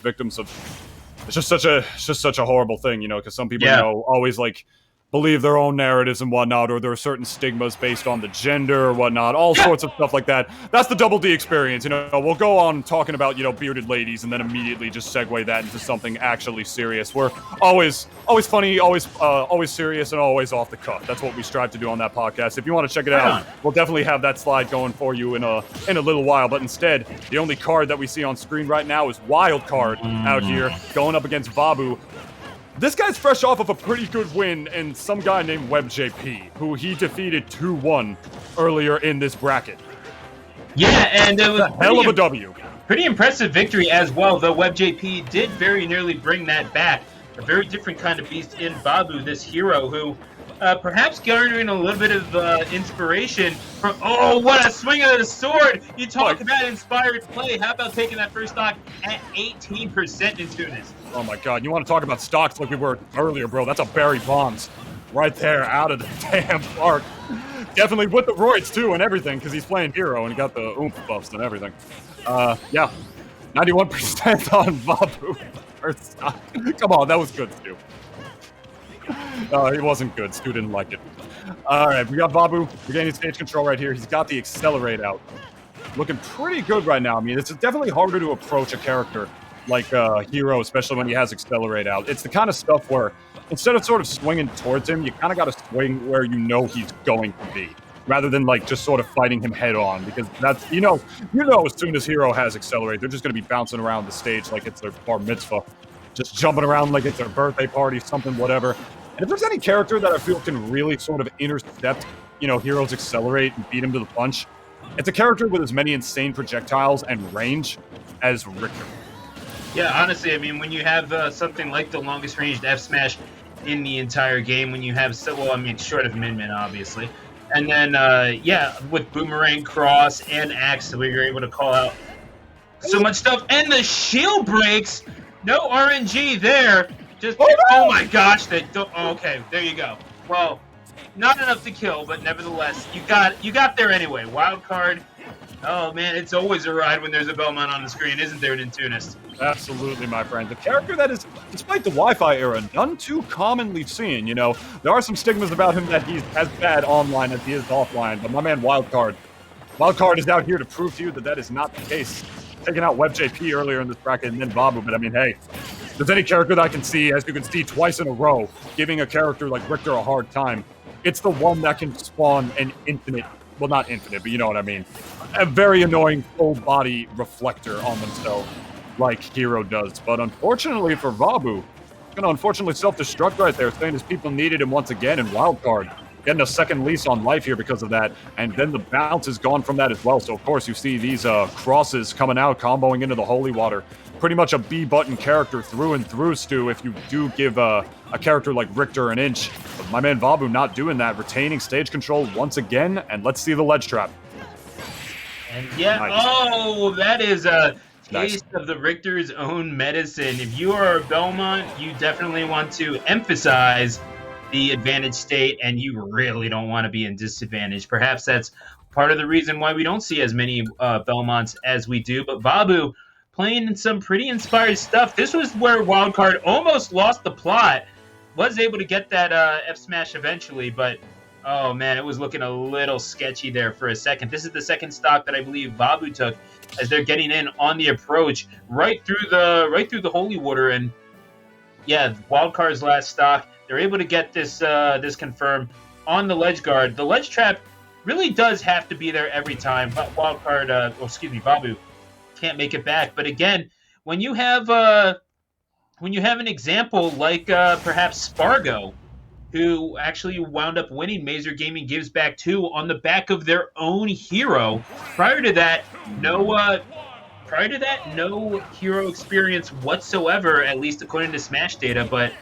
victims of. It's just such a horrible thing, you know, because some people, Yeah. you know, always like believe their own narratives and whatnot, or there are certain stigmas based on the gender or whatnot, all sorts of stuff like that. That's the Double D experience, you know. We'll go on talking about, you know, bearded ladies and then immediately just segue that into something actually serious. We're always funny, always serious, and always off the cuff. That's what we strive to do on that podcast. If you want to check it out, we'll definitely have that slide going for you in a little while. But instead, the only card that we see on screen right now is Wild Card out here going up against Vabu. This guy's fresh off of a pretty good win and some guy named WebJP, who he defeated 2-1 earlier in this bracket. Yeah, and it was a hell of a W. Pretty impressive victory as well, though WebJP did very nearly bring that back. A very different kind of beast in Vabu, this hero who perhaps garnering a little bit of inspiration from... Oh, what a swing of the sword! You talk about inspired play. How about taking that first stock at 18% in Tunis? Oh my god, you want to talk about stocks like we were earlier, bro? That's a Barry Bonds right there out of the damn park. Definitely with the roids, too, and everything, because he's playing hero and he got the oomph buffs and everything. Yeah, 91% on Vabu. First stock. Come on, that was good, Stu. It wasn't good. Stu didn't like it. All right, we got Vabu. We're getting stage control right here. He's got the Accelerate out. Looking pretty good right now. I mean, it's definitely harder to approach a character like Hero, especially when he has Accelerate out. It's the kind of stuff where instead of sort of swinging towards him, you kind of got to swing where you know he's going to be, rather than like just sort of fighting him head on, because that's, you know, as soon as Hero has Accelerate, they're just going to be bouncing around the stage like it's their bar mitzvah, just jumping around like it's their birthday party, something, whatever. And if there's any character that I feel can really sort of intercept, you know, Hero's Accelerate and beat him to the punch, it's a character with as many insane projectiles and range as Richter. Yeah, honestly, I mean, when you have something like the longest ranged F smash in the entire game, when you have short of Min-Min, obviously, and then yeah, with Boomerang, Cross, and Axe, where you're able to call out so much stuff, and the shield breaks, no RNG there. Just oh my gosh, okay, there you go. Well, not enough to kill, but nevertheless, you got there anyway. Wild card. Oh man, it's always a ride when there's a Belmont on the screen, isn't there, in Tunis? Absolutely, my friend. The character that is, despite the Wi-Fi era, none too commonly seen. You know, there are some stigmas about him that he's as bad online as he is offline. But my man, Wildcard is out here to prove to you that is not the case. Taking out WebJP earlier in this bracket and then Vabu, but I mean, hey, if there's any character that I can see, as you can see twice in a row, giving a character like Richter a hard time, it's the one that can spawn an infinite, well, not infinite, but you know what I mean, a very annoying full body reflector on themselves, like Hero does. But unfortunately for Vabu, gonna unfortunately self-destruct right there, saying his people needed him once again, and Wildcard getting a second lease on life here because of that, and then the bounce is gone from that as well. So of course you see these crosses coming out, comboing into the holy water. Pretty much a B-button character through and through, Stu, if you do give a character like Richter an inch. But my man Vabu not doing that, retaining stage control once again, and let's see the ledge trap. And yeah, nice. Oh, that is a taste of the Richter's own medicine. If you are a Belmont, you definitely want to emphasize the advantage state, and you really don't want to be in disadvantage. Perhaps that's part of the reason why we don't see as many Belmonts as we do. But Vabu playing in some pretty inspired stuff. This was where Wildcard almost lost the plot. Was able to get that F smash eventually, but oh man, it was looking a little sketchy there for a second. This is the second stock that I believe Vabu took as they're getting in on the approach right through the holy water. And yeah, Wildcard's last stock. They're able to get this confirmed on the ledge guard. The ledge trap really does have to be there every time. But Vabu can't make it back. But again, when you have an example like perhaps Spargo, who actually wound up winning Mazer Gaming Gives Back 2 on the back of their own hero. Prior to that, no hero experience whatsoever, at least according to Smash data, but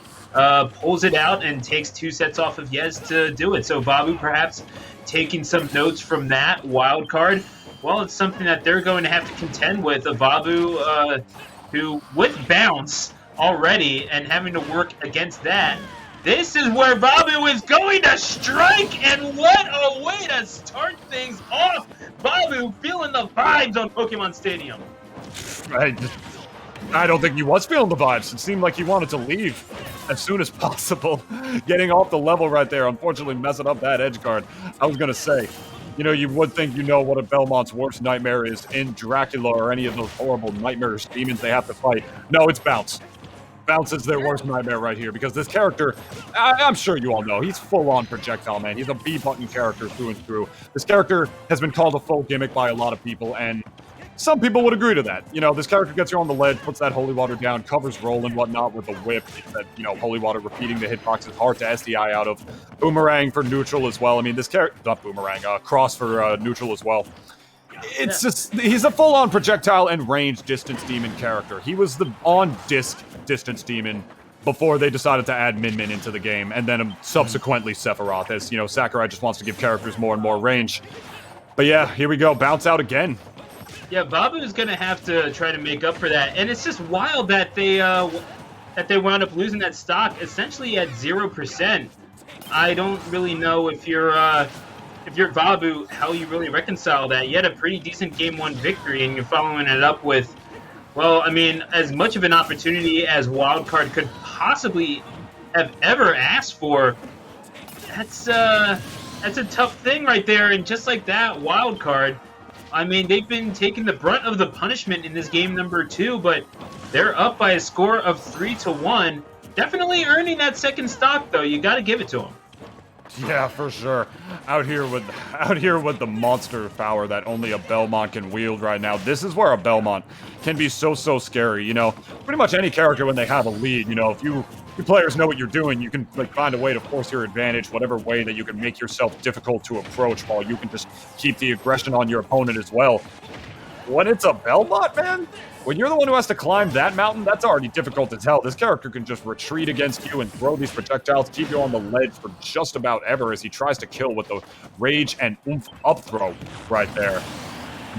pulls it out and takes 2 sets off of Yez to do it. So Vabu perhaps taking some notes from that wild card. Well, it's something that they're going to have to contend with. A Vabu who, with bounce already and having to work against that, this is where Vabu is going to strike, and what a way to start things off. Vabu feeling the vibes on Pokemon Stadium. Right, I don't think he was feeling the vibes. It seemed like he wanted to leave as soon as possible. Getting off the level right there, unfortunately messing up that edge guard. I was going to say, you know, you would think you know what a Belmont's worst nightmare is in Dracula or any of those horrible nightmarish demons they have to fight. No, it's Bounce. Bounce is their worst nightmare right here because this character, I'm sure you all know, he's full-on projectile, man. He's a B-button character through and through. This character has been called a full gimmick by a lot of people, and some people would agree to that. You know, this character gets you on the ledge, puts that holy water down, covers roll and whatnot with the whip. That, you know, holy water repeating the hitbox is hard to SDI out of. Boomerang for neutral as well. I mean, this character, not boomerang, cross for neutral as well. It's just, he's a full-on projectile and range distance demon character. He was the on-disc distance demon before they decided to add Min Min into the game, and then subsequently Sephiroth, as, you know, Sakurai just wants to give characters more and more range. But yeah, here we go, Bounce out again. Yeah, Vabu is going to have to try to make up for that, and it's just wild that they wound up losing that stock essentially at 0%. I don't really know if you're Vabu, how you really reconcile that. You had a pretty decent Game 1 victory, and you're following it up with, well, I mean, as much of an opportunity as Wildcard could possibly have ever asked for. That's a tough thing right there, and just like that, Wildcard, I mean, they've been taking the brunt of the punishment in this game number 2, but they're up by a score of 3-1. Definitely earning that second stock, though. You got to give it to them. Yeah, for sure. Out here with the monster power that only a Belmont can wield right now. This is where a Belmont can be so scary. You know, pretty much any character when they have a lead. You know, if you players know what you're doing, you can like find a way to force your advantage, whatever way that you can make yourself difficult to approach, while you can just keep the aggression on your opponent as well. When it's a Belmont, man, when you're the one who has to climb that mountain, that's already difficult as hell. This character can just retreat against you and throw these projectiles, keep you on the ledge for just about ever as he tries to kill with the rage and oomph up throw right there.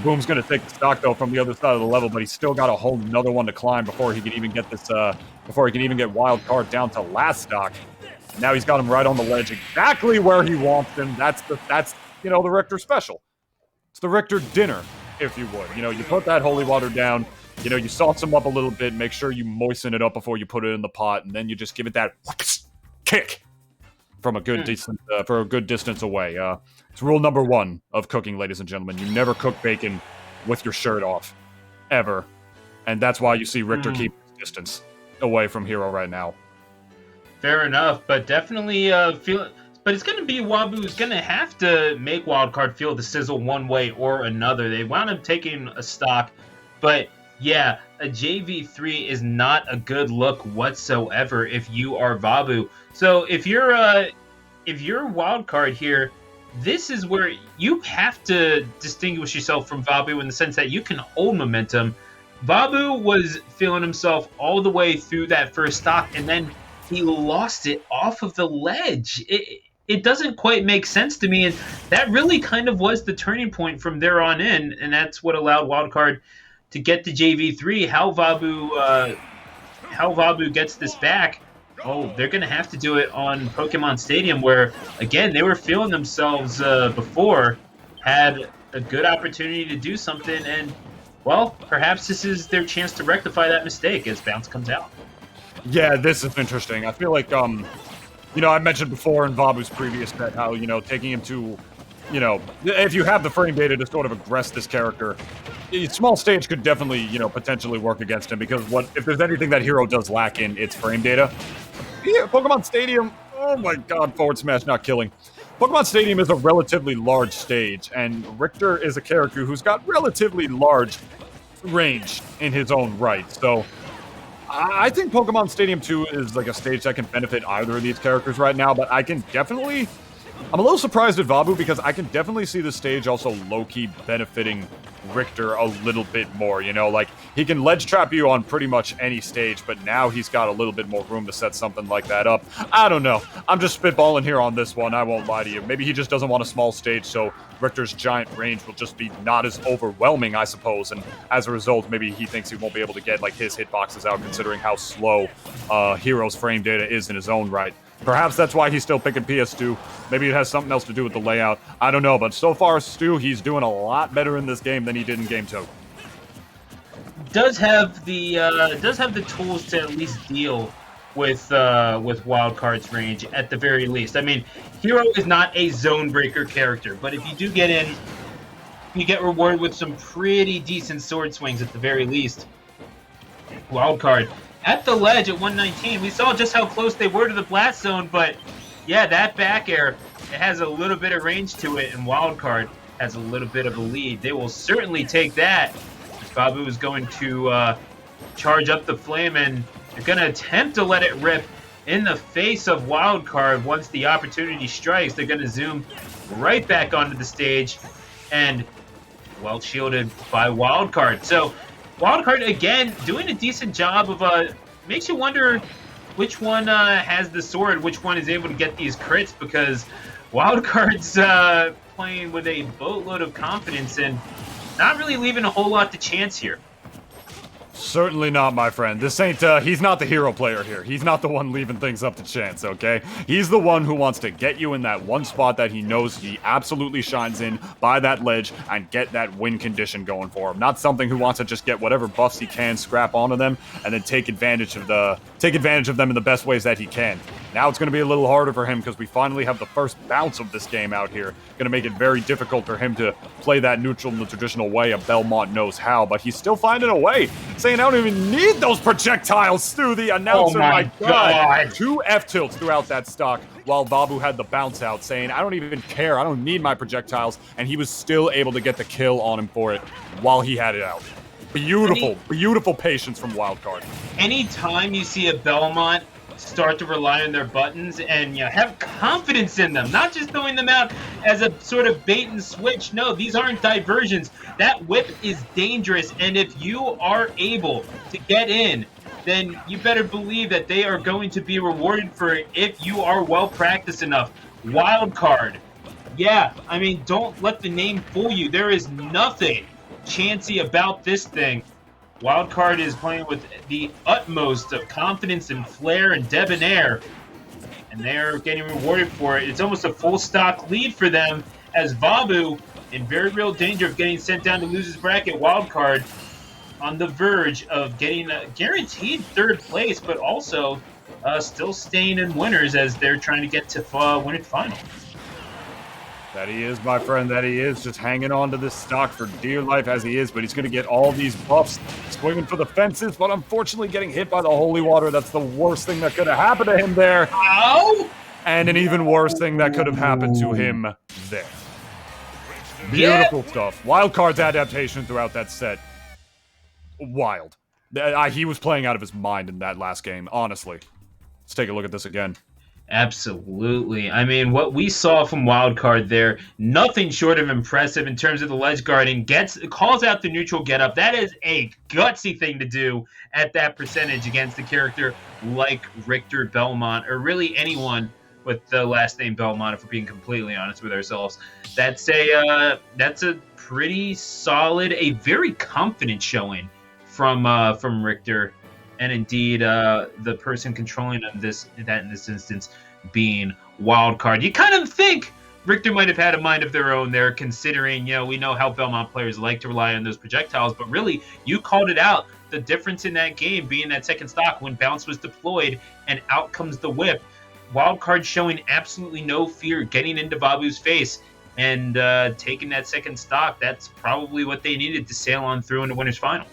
Boom's going to take the stock, though, from the other side of the level, but he's still got a whole another one to climb before he can even get this, before he can even get Wild Card down to last stock. Now he's got him right on the ledge, exactly where he wants him. That's you know, the Richter special. It's the Richter dinner, if you would. You know, you put that holy water down, you know, you sauce him up a little bit, make sure you moisten it up before you put it in the pot, and then you just give it that kick from a good distance, for a good distance away. It's rule number 1 of cooking, ladies and gentlemen. You never cook bacon with your shirt off, ever. And that's why you see Richter keep his distance away from Hero right now. Fair enough, but definitely but it's going to be Wabu's going to have to make Wildcard feel the sizzle one way or another. They wound up taking a stock, but yeah, a JV3 is not a good look whatsoever if you are Vabu. So if you're Wildcard here, this is where you have to distinguish yourself from Vabu in the sense that you can hold momentum. Vabu was feeling himself all the way through that first stock, and then he lost it off of the ledge. It doesn't quite make sense to me, and that really kind of was the turning point from there on in, and that's what allowed Wildcard to get to JV3. How Vabu gets this back, oh, they're going to have to do it on Pokemon Stadium, where, again, they were feeling themselves before, had a good opportunity to do something, and, well, perhaps this is their chance to rectify that mistake as Bounce comes out. Yeah, this is interesting. I feel like, you know, I mentioned before in Vabu's previous bet how, you know, taking him to, you know, if you have the frame data to sort of aggress this character, a small stage could definitely, you know, potentially work against him, because if there's anything that Hero does lack in, it's frame data. Yeah, Pokemon Stadium, oh my god, forward smash not killing. Pokemon Stadium is a relatively large stage, and Richter is a character who's got relatively large range in his own right, so I think Pokemon Stadium 2 is like a stage that can benefit either of these characters right now, but I'm a little surprised at Vabu, because I can definitely see the stage also low-key benefiting Richter a little bit more, you know? Like, he can ledge trap you on pretty much any stage, but now he's got a little bit more room to set something like that up. I don't know. I'm just spitballing here on this one, I won't lie to you. Maybe he just doesn't want a small stage, so Richter's giant range will just be not as overwhelming, I suppose, and as a result, maybe he thinks he won't be able to get, like, his hitboxes out, considering how slow Hero's frame data is in his own right. Perhaps that's why he's still picking PS2. Maybe it has something else to do with the layout. I don't know, but so far, Stu, he's doing a lot better in this game than he did in Game 2. does have the tools to at least deal with Wildcard's range at the very least. I mean, Hero is not a zone breaker character, but if you do get in, you get rewarded with some pretty decent sword swings at the very least. Wildcard at the ledge at 119. We saw just how close they were to the blast zone, but yeah, that back air, it has a little bit of range to it, and Wildcard has a little bit of a lead. They will certainly take that. Vabu is going to charge up the flame, and they're going to attempt to let it rip in the face of Wildcard. Once the opportunity strikes, they're going to zoom right back onto the stage, and well shielded by Wildcard. So Wildcard, again, doing a decent job of makes you wonder which one has the sword, which one is able to get these crits, because Wildcard's playing with a boatload of confidence and not really leaving a whole lot to chance here. Certainly not, my friend. This ain't, he's not the hero player here. He's not the one leaving things up to chance, okay? He's the one who wants to get you in that one spot that he knows he absolutely shines in by that ledge and get that win condition going for him. Not something who wants to just get whatever buffs he can, scrap onto them, and then take advantage of them in the best ways that he can. Now it's going to be a little harder for him because we finally have the first bounce of this game out here. Going to make it very difficult for him to play that neutral in the traditional way of Belmont knows how, but he's still finding a way. Saying, I don't even need those projectiles, Stu, the announcer. Oh my God. 2 F-tilts throughout that stock while Vabu had the bounce out, saying, I don't even care. I don't need my projectiles. And he was still able to get the kill on him for it while he had it out. Beautiful, beautiful patience from Wildcard. Anytime you see a Belmont start to rely on their buttons and have confidence in them, not just throwing them out as a sort of bait and switch. No, these aren't diversions. That whip is dangerous, and if you are able to get in, then you better believe that they are going to be rewarded for it if you are well practiced enough. Wildcard. Yeah, I mean, don't let the name fool you. There is nothing chancy about this thing. Wildcard is playing with the utmost of confidence and flair and debonair, and they're getting rewarded for it. It's almost a full stock lead for them, as Vabu, in very real danger of getting sent down to loser's bracket. Wildcard on the verge of getting a guaranteed 3rd place, but also still staying in winners as they're trying to get to winner's final. That he is, my friend, that he is. Just hanging on to this stock for dear life as he is, but he's going to get all these buffs, swinging for the fences, but unfortunately getting hit by the holy water. That's the worst thing that could have happened to him there. Ow! And an even worse thing that could have happened to him there. Beautiful stuff. Wildcard's adaptation throughout that set. Wild. He was playing out of his mind in that last game, honestly. Let's take a look at this again. Absolutely. I mean, what we saw from Wildcard there, nothing short of impressive in terms of the ledge guarding. Calls out the neutral getup. That is a gutsy thing to do at that percentage against a character like Richter Belmont, or really anyone with the last name Belmont, if we're being completely honest with ourselves. That's a pretty solid, a very confident showing from Richter. And indeed, the person controlling in this instance being Wildcard. You kind of think Richter might have had a mind of their own there, considering, we know how Belmont players like to rely on those projectiles, but really, you called it out. The difference in that game being that second stock when bounce was deployed and out comes the whip. Wildcard showing absolutely no fear, getting into Vabu's face and taking that second stock. That's probably what they needed to sail on through into winner's final.